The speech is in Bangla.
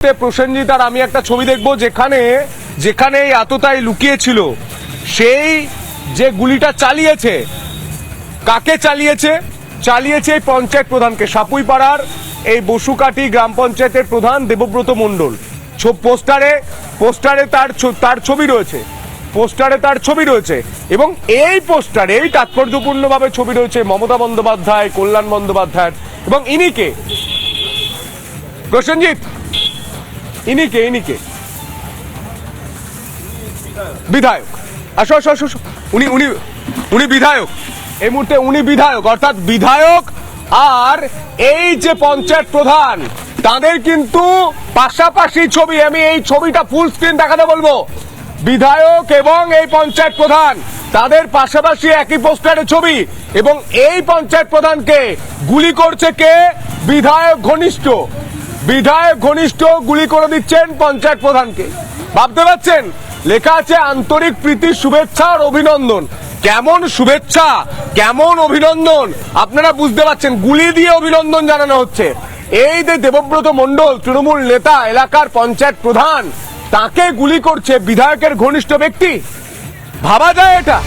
প্রসেনজিৎ আর আমি একটা ছবি দেখবো যেখানে যেখানে এই আততায়ী লুকিয়েছিল সেই যে গুলিটা চালিয়েছে, কাকে চালিয়েছে? চালিয়েছে এই পঞ্চায়েত প্রধানকে, সাপুইপাড়ার এই বসুকাটি গ্রাম পঞ্চায়েতের প্রধান দেবব্রত মণ্ডল। পোস্টারে তার ছবি রয়েছে, পোস্টারে তার ছবি রয়েছে এবং এই পোস্টারে এই তাৎপর্যপূর্ণভাবে ছবি রয়েছে মমতা বন্দ্যোপাধ্যায়, কল্যাণ বন্দ্যোপাধ্যায় এবং ইনিকে প্রসেনজিৎ ইনিকে বিধায়ক। আসো আসো আসো, উনি বিধায়ক, এই মুহূর্তে উনি বিধায়ক, অর্থাৎ বিধায়ক আর এই যে পঞ্চায়েত প্রধান তাদের কিন্তু পাশাপাশি ছবি। আমি এই ছবিটা ফুল স্ক্রিন দেখাতে বলবো। বিধায়ক এবং এই পঞ্চায়েত প্রধান তাদের পাশাপাশি একই পোস্টারে ছবি এবং এই পঞ্চায়েত প্রধানকে গুলি করছে কে? বিধায়ক ঘনিষ্ঠ গুলি করে দিচ্ছেন পঞ্চায়েত প্রধানকে। ভাবতে পারছেন? লেখা আছে আন্তরিক প্রীতি, শুভেচ্ছা আর অভিনন্দন। কেমন শুভেচ্ছা, কেমন অভিনন্দন আপনারা বুঝতে পারছেন। গুলি দিয়ে অভিনন্দন জানানো হচ্ছে। এই যে দেবব্রত মণ্ডল তৃণমূল নেতা, এলাকার পঞ্চায়েত প্রধান, তাকে গুলি করছে বিধায়কের ঘনিষ্ঠ ব্যক্তি। ভাবা যায় এটা?